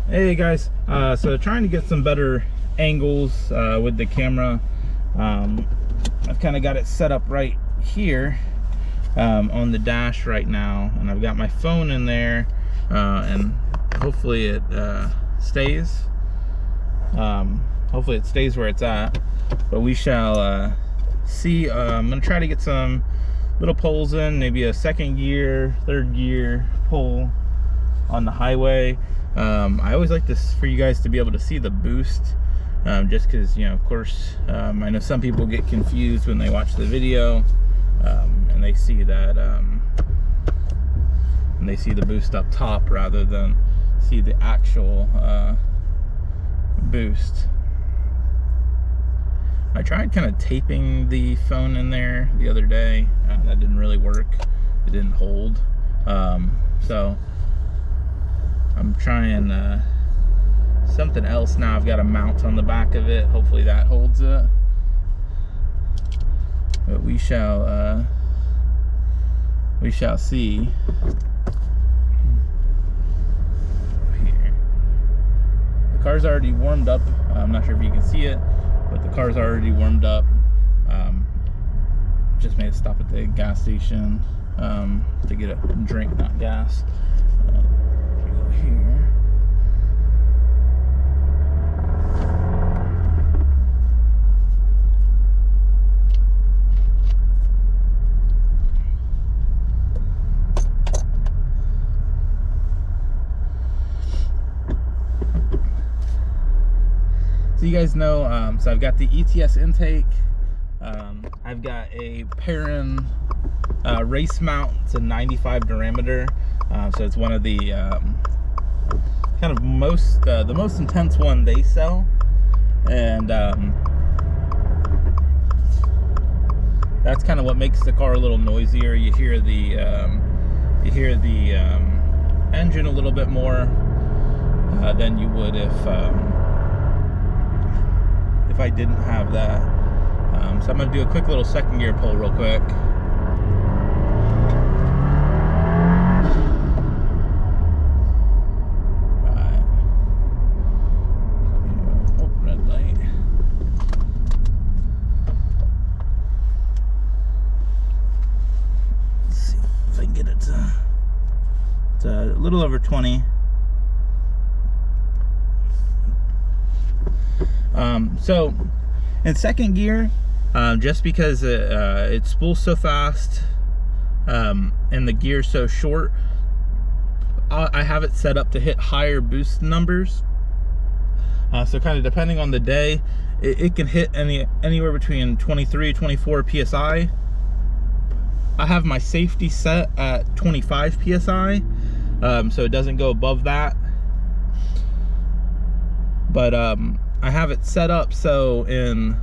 Hey guys, so trying to get some better angles with the camera. I've kind of got it set up right here on the dash right now, and I've got my phone in there, and hopefully it stays. Hopefully it stays where it's at, but we shall see. I'm gonna try to get some little pulls in, maybe a second gear, third gear pull on the highway. I always like this for you guys to be able to see the boost, just because, you know, of course, I know some people get confused when they watch the video, and they see that, and they see the boost up top rather than see the actual boost. I tried kind of taping the phone in there the other day. That didn't really work. It didn't hold. So I'm trying something else now. I've got a mount on the back of it. Hopefully that holds it. But we shall see. Here. The car's already warmed up. I'm not sure if you can see it, but the car's already warmed up. Just made a stop at the gas station to get a drink, not gas. Here. So you guys know, so I've got the ETS intake. I've got a Perrin race mount. It's a 95 diameter. So it's one of the kind of the most intense one they sell, and that's kind of what makes the car a little noisier. You hear the engine a little bit more than you would if I didn't have that. So I'm gonna do a quick little second gear pull real quick. It's a little over 20. So in second gear, just because it spools so fast and the gear's so short, I have it set up to hit higher boost numbers. So kind of depending on the day, it can hit anywhere between 23 24 psi. I have my safety set at 25 psi, so it doesn't go above that. But I have it set up so in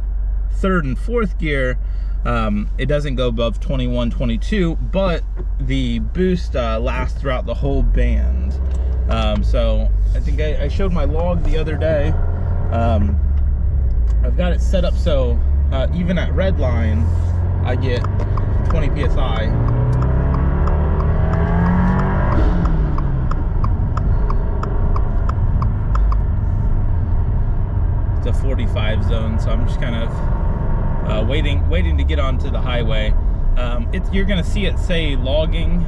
third and fourth gear, it doesn't go above 21, 22, but the boost lasts throughout the whole band. So I think I showed my log the other day. I've got it set up so even at red line, I get 20 psi. It's a 45 zone, so I'm just kind of waiting to get onto the highway. You're gonna see it say logging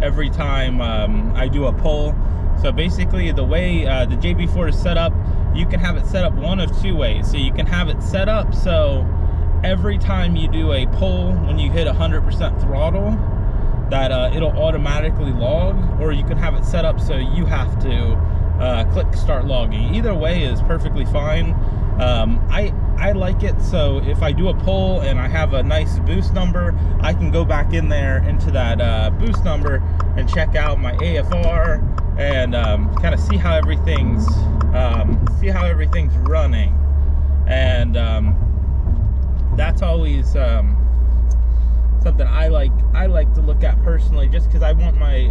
every time I do a pull. So basically the way the JB4 is set up, you can have it set up one of two ways. So you can have it set up so every time you do a pull, when you hit 100% throttle, that it'll automatically log, or you can have it set up so you have to click start logging. Either way is perfectly fine. I like it so if I do a pull and I have a nice boost number, I can go back in there into that boost number and check out my AFR and kind of see how everything's running. And that's always something I like to look at personally, just because I want my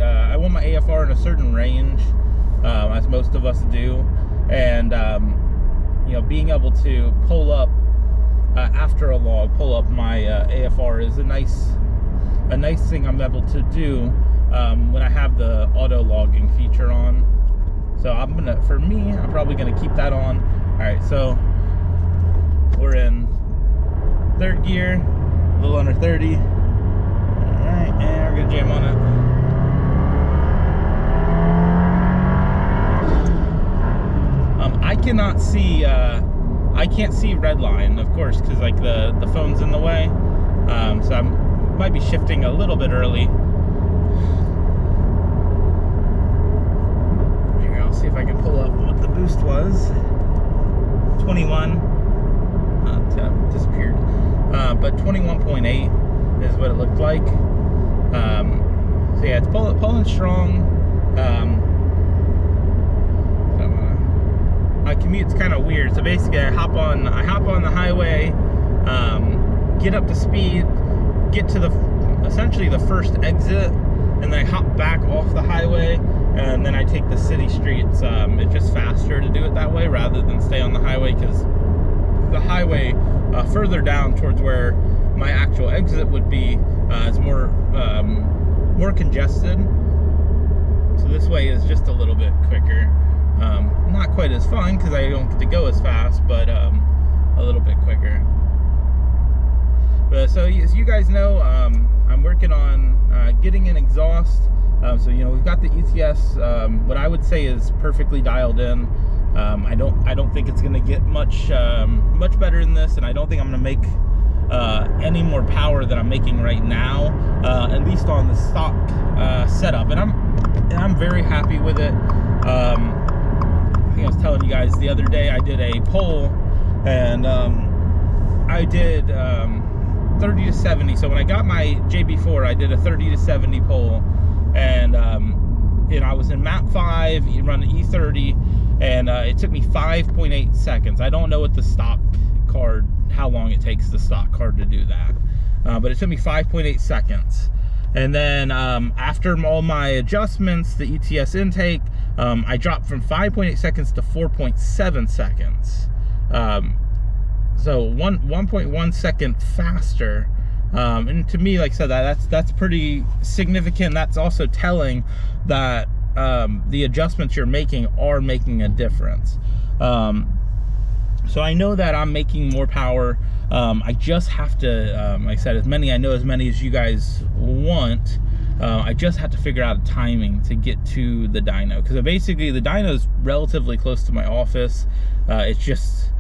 AFR in a certain range, as most of us do, and you know, being able to pull up after a log, pull up my AFR is a nice thing I'm able to do when I have the auto logging feature on. So for me, I'm probably gonna keep that on. All right, so we're in 3rd gear, a little under 30. All right, and we're gonna jam on it. I cannot see, I can't see red line, of course, because like the phone's in the way. So I might be shifting a little bit early. Here, I'll see if I can pull up what the boost was. 21. Disappeared. But 21.8 is what it looked like. So yeah, it's pulling strong. My commute's kind of weird. So basically, I hop on the highway, get up to speed, get to essentially the first exit, and then I hop back off the highway, and then I take the city streets. It's just faster to do it that way rather than stay on the highway, because the highway further down towards where my actual exit would be is more congested. So this way is just a little bit quicker. Not quite as fun because I don't get to go as fast, but a little bit quicker. But so as you guys know, I'm working on getting an exhaust. So you know, we've got the ETS. What I would say is perfectly dialed in. I don't think it's going to get much better than this, and I don't think I'm going to make any more power than I'm making right now, at least on the stock setup. And I'm very happy with it. I think I was telling you guys the other day I did a poll, and I did 30 to 70. So when I got my JB4, I did a 30 to 70 poll, and you know, I was in map 5, you run an E30, and it took me 5.8 seconds. I don't know what the stock card, how long it takes the stock card to do that, but it took me 5.8 seconds. And then after all my adjustments, the ETS intake, I dropped from 5.8 seconds to 4.7 seconds. So 1.1 second faster. And to me, like I said, that's pretty significant. That's also telling that the adjustments you're making are making a difference. So I know that I'm making more power. I just have to, like I said, as many as you guys want. I just have to figure out a timing to get to the dyno, because basically the dyno is relatively close to my office. It's just,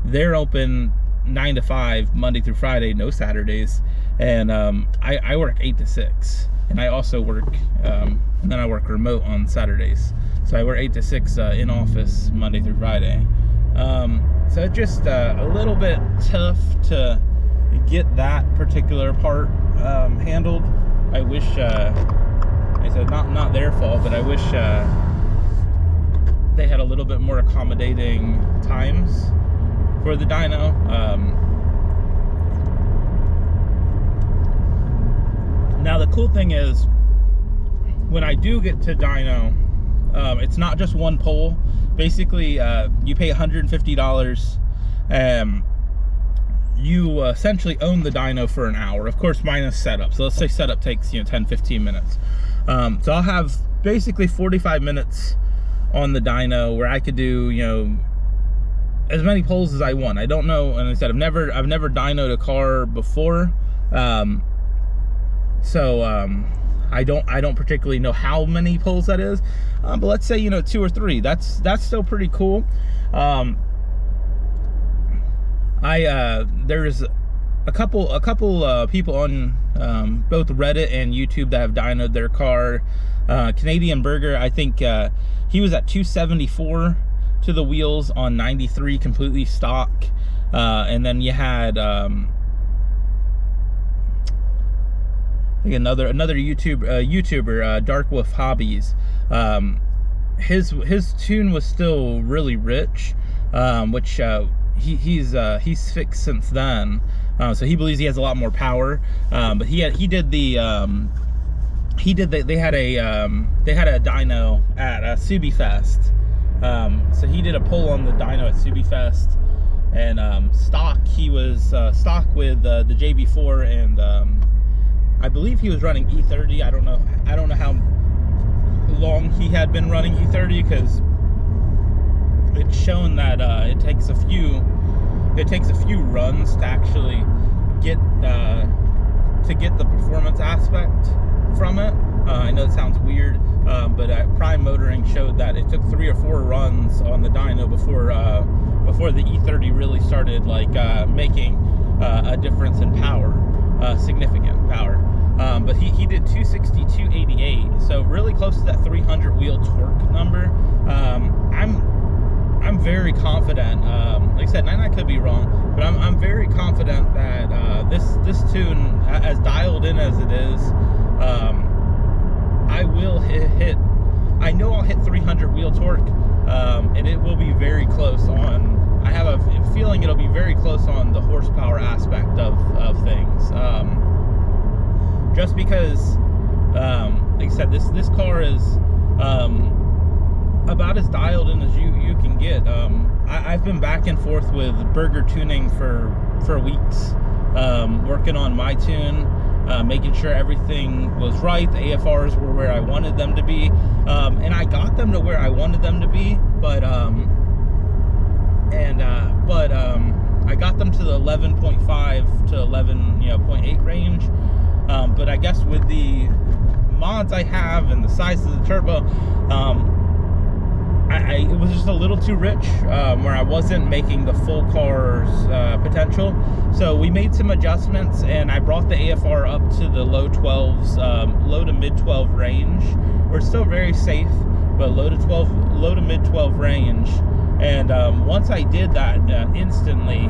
they're open 9 to 5 Monday through Friday, no Saturdays, and I work 8 to 6, and I also work and then I work remote on Saturdays. So I work 8 to 6 in office Monday through Friday. So it's just a little bit tough to get that particular part handled. I wish, I said not their fault, but I wish they had a little bit more accommodating times for the dyno. Now the cool thing is, when I do get to dyno, it's not just one pole. Basically, you pay $150, and you essentially own the dyno for an hour, of course minus setup. So let's say setup takes 10-15 minutes. So I'll have basically 45 minutes on the dyno where I could do as many poles as I want. I don't know, and I said I've never dynoed a car before, so I don't particularly know how many poles that is, but let's say 2 or 3. That's still pretty cool. There's a couple people on both Reddit and YouTube that have dynoed their car. Canadian Burger, I think he was at 274 to the wheels on 93 completely stock, and then you had I think another YouTuber, Dark Wolf Hobbies. His tune was still really rich, which he's fixed since then, so he believes he has a lot more power. But they had a dyno at Subi Fest. So he did a pull on the dyno at Subi Fest, and stock, he was stock with the JB4, and I believe he was running E30. I don't know how long he had been running E30, because it's shown that it takes a few runs to actually get the performance aspect from it. I know it sounds weird, but Prime Motoring showed that it took 3 or 4 runs on the dyno before the E30 really started like making a difference in power, significant power. But he did 260-288, so really close to that 300 wheel torque number. I'm very confident. Like I said, and I could be wrong, but I'm very confident that this tune, as dialed in as it is, I will hit. I know I'll hit 300 wheel torque, and it will be very close on. I have a feeling it'll be very close on the horsepower aspect of things. Just because, like I said, this car is about as dialed in as you can get. I've been back and forth with Burger Tuning for weeks, working on my tune, making sure everything was right. The AFRs were where I wanted them to be, and I got them to where I wanted them to be, but I got them to the 11.5 to 11.8 range. But I guess with the mods I have and the size of the turbo, it was just a little too rich, where I wasn't making the full car's potential. So we made some adjustments, and I brought the AFR up to the low 12s, low to mid 12 range. We're still very safe, but low to mid 12 range. And once I did that, instantly,